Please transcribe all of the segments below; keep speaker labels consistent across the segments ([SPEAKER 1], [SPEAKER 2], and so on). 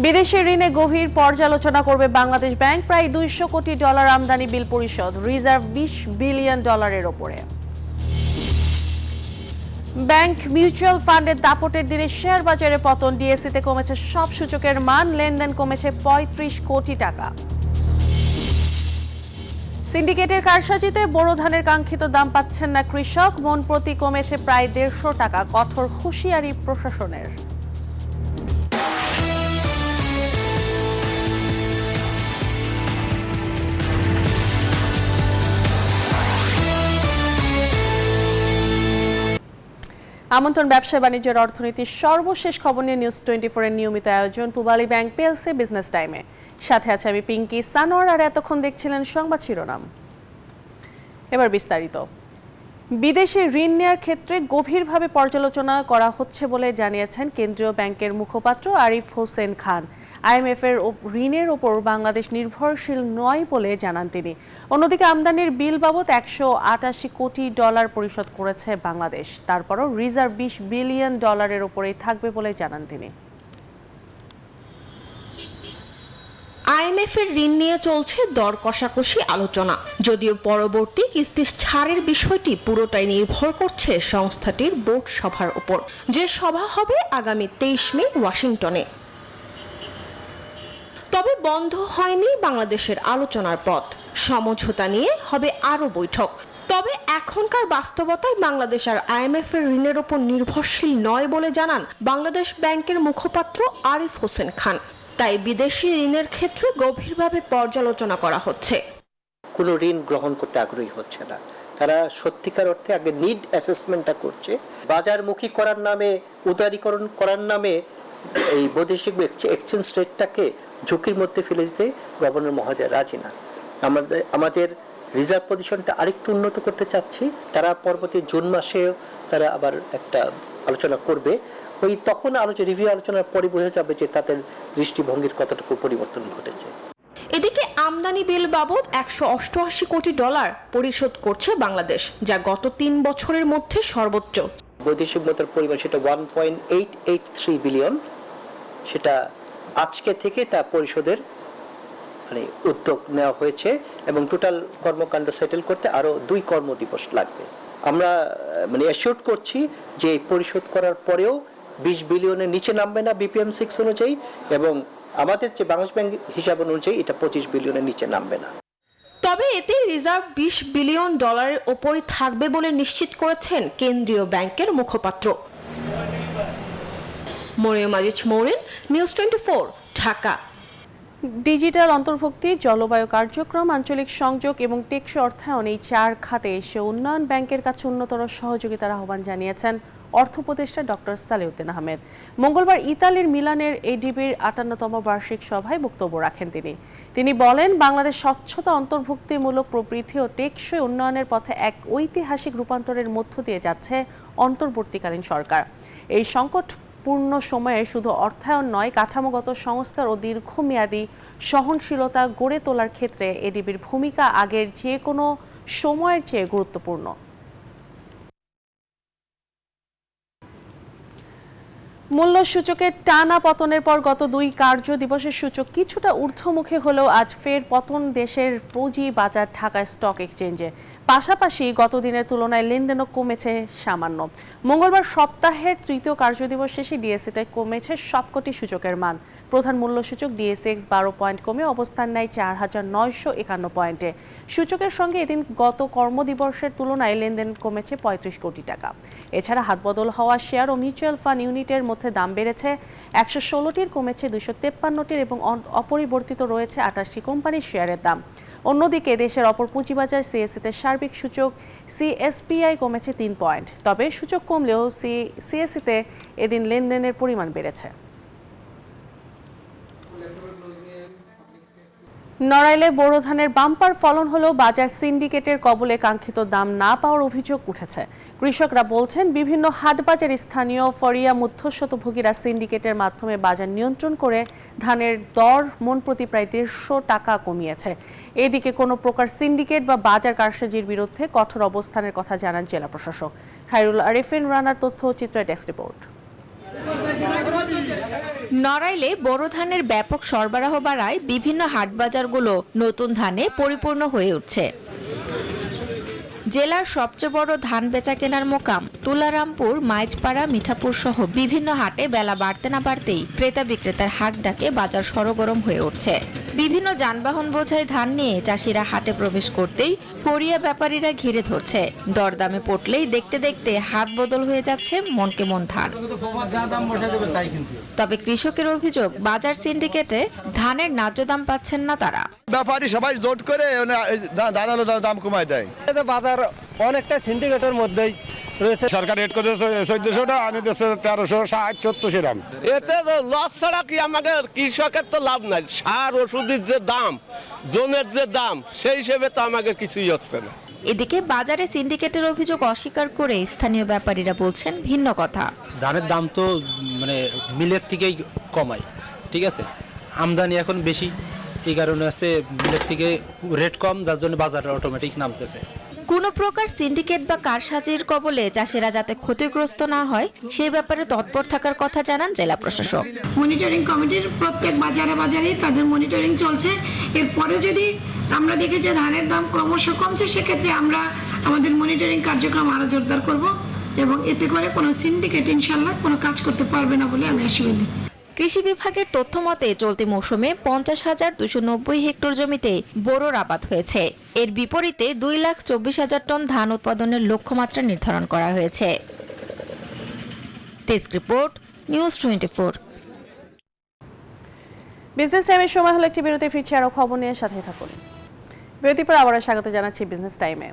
[SPEAKER 1] বিদেশি ঋণে গভীর পর্যালোচনা করবে বাংলাদেশ ব্যাংক। প্রায় $200 কোটি আমদানি বিল পরিশোধ, রিজার্ভ $20 বিলিয়ন ওপরে। ব্যাংক মিউচুয়াল ফান্ডের দাপটের দিনে শেয়ার বাজারে পতন, ডিএসইতে কমেছে সব সূচকের মান, লেনদেন কমেছে 35 কোটি টাকা। সিন্ডিকেটের কারসাজিতে বোরো ধানের কাঙ্ক্ষিত দাম পাচ্ছেন না কৃষক, মন প্রতি কমেছে প্রায় 150 টাকা, কঠোর হুঁশিয়ারি প্রশাসনের। আমন্ত্রণ ব্যবসা বাণিজ্যের অর্থনীতির সর্বশেষ খবর নিয়ে নিউজ 24 এর নিয়মিত আয়োজন পূবালী ব্যাংক পিএলসি বিজনেস টাইমে। সাথে আছে আমি পিঙ্কি সানোয়ার, আর এতক্ষণ দেখছিলেন সংবাদ শিরোনাম। এবার বিস্তারিত। বিদেশে ঋণ নেওয়ার ক্ষেত্রে গভীরভাবে পর্যালোচনা করা হচ্ছে বলে জানিয়েছেন কেন্দ্রীয় ব্যাংকের মুখপাত্র আরিফ হোসেন খান। আইএমএফ এর ঋণের ওপর বাংলাদেশ নির্ভরশীল নয় বলে জানান তিনি। অন্যদিকে আমদানির বিল বাবদ $188 কোটি পরিশোধ করেছে বাংলাদেশ। তারপরও রিজার্ভ $20 বিলিয়ন ওপরেই থাকবে বলে জানান তিনি।
[SPEAKER 2] আইএমএফ এর ঋণ নিয়ে চলছে দর কষাকষি আলোচনা, যদিও পরবর্তী কিস্তি ছাড়ের বিষয়টি পুরোটাই নির্ভর করছে সংস্থাটির বোর্ড সভার উপর, যে সভা হবে আগামী 23 মে ওয়াশিংটনে। তবে বন্ধ হয়নি বাংলাদেশের আলোচনার পথ, সমঝোতা নিয়ে হবে আরও বৈঠক। তবে এখনকার বাস্তবতায় বাংলাদেশ আর আইএমএফ এর ঋণের ওপর নির্ভরশীল নয় বলে জানান বাংলাদেশ ব্যাংকের মুখপাত্র আরিফ হোসেন খান। তাই বিদেশি ঋণের ক্ষেত্রে গভীরভাবে পর্যালোচনা করা হচ্ছে।
[SPEAKER 3] কোনো ঋণ গ্রহণ করতে আগ্রহী হচ্ছে না, তারা সত্যিকার অর্থে আগে নিড অ্যাসেসমেন্টটা করছে। বাজারমুখী করার নামে, উদারীকরণ করার নামে এই বৈদেশিক এক্সচেঞ্জ রেটটাকে ঝুঁকির মধ্যে ফেলে দিতে গভর্নর মহোদয় রাজি না। আমাদের রিজার্ভ পজিশনটা আরেকটু উন্নত করতে চাচ্ছি। তারা পরবর্তী জুন মাসে তারা আবার একটা আলোচনা করবে। ওই তখন রিভিউ আলোচনার পরে বোঝা যাবে যে তাদের দৃষ্টিভঙ্গির কতটুকু পরিবর্তন ঘটেছে।
[SPEAKER 2] এদিকে আমদানি বিল বাবদ $188 কোটি পরিশোধ করছে বাংলাদেশ, যা গত 3 বছরের মধ্যে সর্বোচ্চ।
[SPEAKER 3] বৈদেশিক মুদ্রার পরিমাণ সেটা 1.883 বিলিয়ন, সেটা আজকে থেকে তা পরিশোধের উদ্যোগ নেওয়া হয়েছে এবং টোটাল কর্মকাণ্ড সেটেল করতে আরো 2 কর্মদিবস লাগবে। আমরা অ্যাসিওর করছি যে পরিশোধ করার পরেও 20 বিলিয়নের নিচে নামবে না BPM 6 অনুযায়ী, এবং আমাদের যে বাংলাদেশ ব্যাংক হিসাব অনুযায়ী এটা 25 বিলিয়নের নিচে নামবে না।
[SPEAKER 2] তবে এতে রিজার্ভ $20 বিলিয়ন ওপরই থাকবে বলে নিশ্চিত করেছেন কেন্দ্রীয় ব্যাংকের মুখপাত্র। মরিয়ম আজিজ মৌরিন, নিউজ 24, ঢাকা।
[SPEAKER 1] ডিজিটাল অন্তর্ভুক্তি, জলবায়ু কার্যক্রম, আঞ্চলিক সংযোগ এবং টেকসই অর্থায়ন, এই 4 খাতে এসে উন্নয়ন ব্যাংকের কাছে উন্নতর সহযোগিতার আহ্বান জানিয়েছেন অর্থ উপদেষ্টা ডক্টর সালেউদ্দিন আহমেদ। মঙ্গলবার ইতালির মিলানের এডিবির 58তম বার্ষিক সভায় বক্তব্য রাখেন তিনি বলেন, বাংলাদেশ স্বচ্ছতা, অন্তর্ভুক্তিমূলক প্রবৃদ্ধি ও টেকসই উন্নয়নের পথে এক ঐতিহাসিক রূপান্তরের মধ্য দিয়ে যাচ্ছে অন্তর্বর্তীকালীন সরকার। এই সংকটপূর্ণ সময়ে শুধু অর্থায়ন নয়, কাঠামোগত সংস্কার ও দীর্ঘমেয়াদী সহনশীলতা গড়ে তোলার ক্ষেত্রে এডিবির ভূমিকা আগের যে কোনো সময়ের চেয়ে গুরুত্বপূর্ণ। মূল্য সূচকের টানা পতনের পর গত 2 কার্য দিবসের সূচক কিছুটা ঊর্ধ্বমুখী হলেও আজ ফের পতন দেশের পুঁজি বাজার ঢাকা স্টক এক্সচেঞ্জে। পাশাপাশি গত দিনের তুলনায় লেনদেনও কমেছে সামান্য। মঙ্গলবার সপ্তাহের 3য় কার্যদিবস শেষে ডিএসইতে কমেছে সবকটি সূচকের মান। প্রধান মূল্য সূচক DSX 12 পয়েন্ট কমে অবস্থান নেয় 4951 পয়েন্টে। সূচকের সঙ্গে এদিন গত কর্মদিবসের তুলনায় লেনদেন কমেছে 35 কোটি টাকা। এছাড়া হাতবদল হওয়া শেয়ার ও মিউচুয়াল ফান্ড ইউনিটের মধ্যে দাম বেড়েছে 116টির, কমেছে 253টির এবং অপরিবর্তিত রয়েছে 28টি কোম্পানির শেয়ারের দাম। অন্যদিকে দেশের অপর পুঁজিবাজার সিএসসিতে সার্বিক সূচক CSPI কমেছে 3 পয়েন্ট। তবে সূচক কমলেও সিএসসিতে এদিন লেনদেনের পরিমাণ বেড়েছে। নড়াইলে বোরো ধানের বাম্পার ফলন হলেও বাজার সিন্ডিকেটের কবলে কাঙ্ক্ষিত দাম না পাওয়ার অভিযোগ উঠেছে। কৃষকরা বলছেন, বিভিন্ন হাটবাজার স্থানীয় ফরিয়া মধ্যস্বত্বভোগীরা সিন্ডিকেটের মাধ্যমে বাজার নিয়ন্ত্রণ করে ধানের দর মন প্রতি প্রায় 150 টাকা কমিয়েছে। এদিকে কোনো প্রকার সিন্ডিকেট বা বাজার কারসাজির বিরুদ্ধে কঠোর অবস্থানের কথা জানান জেলা প্রশাসক। খায়রুল আরিফিন রানার তথ্য চিত্র ডেস্ক রিপোর্ট।
[SPEAKER 4] নড়াইলে বোরো ধানের ব্যাপক সরবরাহ বাড়ায় বিভিন্ন হাটবাজারগুলো নতুন ধানে পরিপূর্ণ হয়ে উঠছে। জেলার সবচেয়ে বড় ধান বেচা কেনার মোকাম তুলারামপুর, মাইজপাড়া, মিঠাপুর সহ বিভিন্ন হাটে বেলা বাড়তে না বাড়তেই ক্রেতা বিক্রেতার হাট ডাকে বাজার সরগরম হয়ে উঠছে। বিভিন্ন যানবাহন বোঝাই ধান নিয়ে চাষিরা হাটে প্রবেশ করতেই ফরিয়া ব্যাপারীরা ঘিরে ধরছে। দরদামে পড়লেই দেখতে দেখতে হাত বদল হয়ে যাচ্ছে মনকে মন ধান। তবে কৃষকের অভিযোগ, বাজার সিন্ডিকেটে ধানের ন্যায্য দাম পাচ্ছেন না তারা।
[SPEAKER 5] ব্যাপারী সবাই জোট করে দাঁড়ালো দাম কমায় দেয়।
[SPEAKER 6] বাজার অনেকটা সিন্ডিকেটের মধ্যেই রয়েছে।
[SPEAKER 5] সরকার রেট করে 1400 টাকা, আমি দিচ্ছে 1360, 1400 দাম।
[SPEAKER 7] এতে লস ছাড়া কি আমাদের কৃষকের তো লাভ নাই। সার ওষুধের যে দাম, জনের যে দাম, সেই হিসেবে তো আমাদের কিছুই হচ্ছে না।
[SPEAKER 4] এদিকে বাজারে সিন্ডিকেটের অভিযোগ অস্বীকার করে স্থানীয় ব্যাপারীরা বলছেন ভিন্ন কথা।
[SPEAKER 8] ধানের দাম তো মিলের থেকেই কমায়, ঠিক আছে, আমদানি এখন বেশি, এই কারণে আছে মিলের থেকে রেট কম, যার জন্য বাজারে অটোমেটিক নামতেছে।
[SPEAKER 4] কোনো প্রকার সিন্ডিকেট বা কারসাজির কবলে চাষিরা যাতে ক্ষতিগ্রস্ত না হয় সেই ব্যাপারে তৎপর থাকার কথা জানান জেলা প্রশাসক।
[SPEAKER 9] মনিটরিং কমিটির প্রত্যেক বাজারেই তাদের মনিটরিং চলছে। এরপরে যদি আমরা দেখি যে ধানের দাম ক্রমশ কমছে, সেক্ষেত্রে আমরা আমাদের মনিটরিং কার্যক্রম আরো জোরদার করব এবং এতে করে কোনো সিন্ডিকেট ইনশাল্লাহ কোনো কাজ করতে পারবে না বলে আমি আশাবাদী।
[SPEAKER 4] কৃষি বিভাগের তথ্য মতে চলতি মৌসুমে 50,290 হেক্টর জমিতে বোরোর আবাদ হয়েছে। এর বিপরীতে 2,24,000 টন ধান উৎপাদনের লক্ষ্যমাত্রা নির্ধারণ করা হয়েছে। Desk report, news 24।
[SPEAKER 1] বিজনেস টাইমের সময় হলো একটি বিরতি, ফিরছি আরও খবর নিয়ে সাথে থাকুন। বিরতির পর আবারও স্বাগত জানাচ্ছি বিজনেস টাইমে।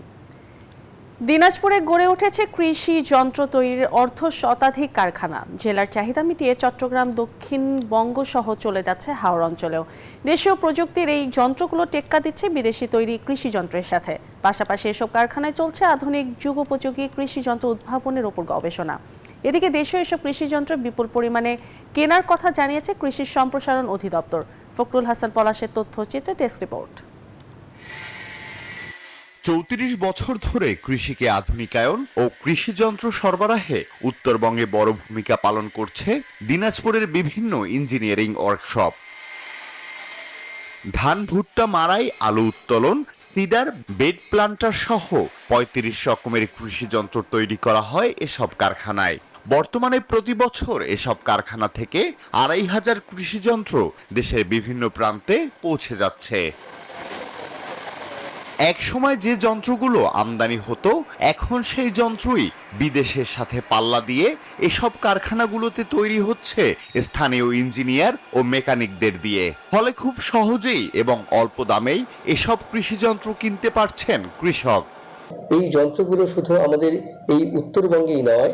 [SPEAKER 1] দিনাজপুরে গড়ে উঠেছে কৃষি যন্ত্র তৈরির অর্ধশতাধিক কারখানা। জেলার চাহিদা মিটিয়ে চট্টগ্রাম, দক্ষিণবঙ্গ সহ চলে যাচ্ছে হাওড় অঞ্চলেও। দেশীয় প্রযুক্তির এই যন্ত্রগুলো টেক্কা দিচ্ছে বিদেশি তৈরি কৃষি যন্ত্রের সাথে। পাশাপাশি এসব কারখানায় চলছে আধুনিক যুগোপযোগী কৃষি যন্ত্র উদ্ভাবনের উপর গবেষণা। এদিকে দেশীয় এসব কৃষি যন্ত্র বিপুল পরিমাণে কেনার কথা জানিয়েছে কৃষি সম্প্রসারণ অধিদপ্তর। ফখরুল হাসান পলাশের তথ্যচিত্রে ডেস্ক রিপোর্ট।
[SPEAKER 10] 34 বছর ধরে কৃষিকে আধুনিকায়ন ও কৃষি যন্ত্র সরবরাহে উত্তরবঙ্গে বড় ভূমিকা পালন করছে দিনাজপুরের বিভিন্ন ইঞ্জিনিয়ারিং ওয়ার্কশপ। ধান, ভুট্টা মাড়াই, আলু উত্তোলন, সিডার, বেড প্লান্টার সহ 35 রকমের কৃষি যন্ত্র তৈরি করা হয় এসব কারখানায়। বর্তমানে প্রতি বছর এসব কারখানা থেকে 2,500 কৃষি যন্ত্র দেশের বিভিন্ন প্রান্তে পৌঁছে যাচ্ছে। এক সময় যে যন্ত্রগুলো আমদানি হতো, এখন সেই যন্ত্রই বিদেশের সাথে পাল্লা দিয়ে এসব কারখানাগুলোতে তৈরি হচ্ছে স্থানীয় ইঞ্জিনিয়ার ও মেকানিকদের দিয়ে। ফলে খুব সহজেই এবং অল্প দামেই এসব কৃষি যন্ত্র কিনতে পারছেন কৃষক।
[SPEAKER 11] এই যন্ত্রগুলো শুধু আমাদের এই উত্তরবঙ্গেই নয়,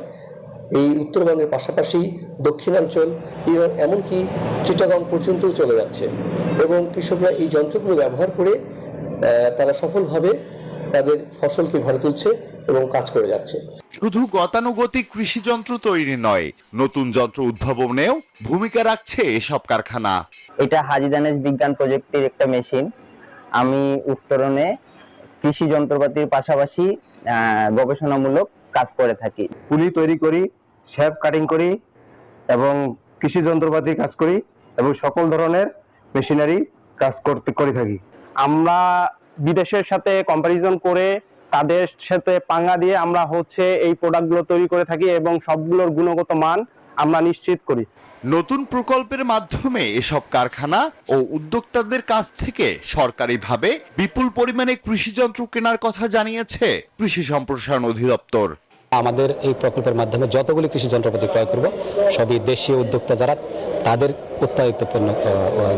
[SPEAKER 11] এই উত্তরবঙ্গের পাশাপাশি দক্ষিণাঞ্চল এবং এমনকি চিটাগাং পর্যন্তও চলে যাচ্ছে এবং কৃষকরা এই যন্ত্রগুলো ব্যবহার করে তারা সফলভাবে তাদের ফসলকে ঘরে তুলছে এবং কাজ করে যাচ্ছে।
[SPEAKER 10] শুধু গতানুগতিক কৃষি যন্ত্র তৈরি নয়, নতুন যন্ত্র উদ্ভাবনেও ভূমিকা রাখছে এসব কারখানা।
[SPEAKER 12] এটা হাজী দানেশ বিজ্ঞান প্রযুক্তির একটা মেশিন। আমি উত্তরণে কৃষি যন্ত্রপাতির পাশাপাশি গবেষণামূলক কাজ করে থাকি।
[SPEAKER 6] পুলি তৈরি করি, শ্যাপ কাটিং করি এবং কৃষি যন্ত্রপাতি কাজ করি এবং সকল ধরনের মেশিনারি কাজ করে থাকি। আমরা বিদেশের সাথে কম্পারিজন করে তাদের সাথে পাঙ্গা দিয়ে আমরা এই প্রোডাক্টগুলো তৈরি করে থাকি এবং সবগুলোর গুণগত মান আমরা নিশ্চিত করি।
[SPEAKER 10] নতুন প্রকল্পের মাধ্যমে এসব কারখানা ও উদ্যোক্তাদের কাছ থেকে সরকারিভাবে বিপুল পরিমাণে কৃষি যন্ত্র কেনার কথা জানিয়েছে কৃষি সম্প্রসারণ অধিদপ্তর।
[SPEAKER 8] আমাদের এই প্রকল্পের মাধ্যমে যতগুলি কৃষি যন্ত্রপাতি ক্রয় করব, সবই দেশীয় উদ্যোক্তা যারা তাদের উৎপাদিত পণ্য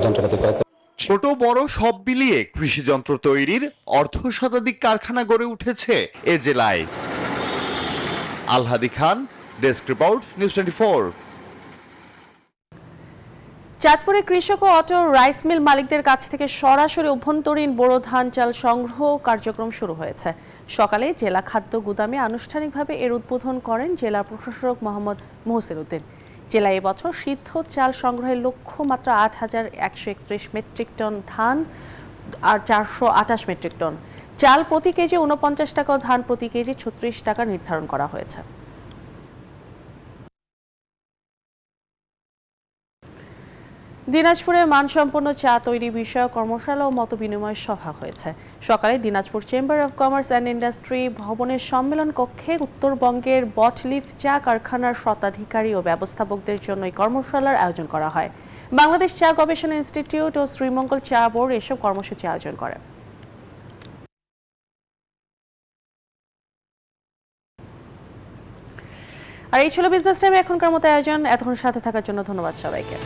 [SPEAKER 8] যন্ত্রপাতি ক্রয় করব।
[SPEAKER 10] ছোট বড় সব মিলিয়ে কৃষি যন্ত্র তৈরির অর্ধশতাধিক কারখানা গড়ে উঠেছে এ জেলায়। আলহাদি খান, ডেস্ক রিপোর্ট, নিউজ 24।
[SPEAKER 1] চাঁদপুরে কৃষক ও অটো রাইস মিল মালিকদের কাছ থেকে সরাসরি অভ্যন্তরীণ বোরো ধান চাল সংগ্রহ কার্যক্রম শুরু হয়েছে। সকালে জেলা খাদ্য গুদামে আনুষ্ঠানিকভাবে এর উদ্বোধন করেন জেলা প্রশাসক মোহাম্মদ মোহসিন উদ্দিন। জেলায় এবছর সিদ্ধ চাল সংগ্রহের লক্ষ্যমাত্রা 8,131 মেট্রিক টন ধান আর 428 মেট্রিক টন চাল, প্রতি কেজি 49 টাকা ও ধান প্রতি কেজি 36 টাকা নির্ধারণ করা হয়েছে। দিনাজপুরে মানসম্পন্ন চা তৈরি বিষয়ক কর্মশালা ও মতবিনিময় সভা হয়েছে। সকালে Dinajpur chamber of commerce and industry ভবনের সম্মেলন কক্ষে উত্তরবঙ্গের বটলিফ চা কারখানার স্বত্বাধিকারী ও ব্যবস্থাপকদের জন্য এই কর্মশালার আয়োজন করা হয়। বাংলাদেশ চা গবেষণা ইনস্টিটিউট ও শ্রীমঙ্গল চা বোর্ড এসব কর্মসূচি আয়োজন করে। আর এই ছিল বিজনেস টাইম এখনকার মতো আয়োজন। এতক্ষণ সাথে থাকার জন্য ধন্যবাদ সবাইকে।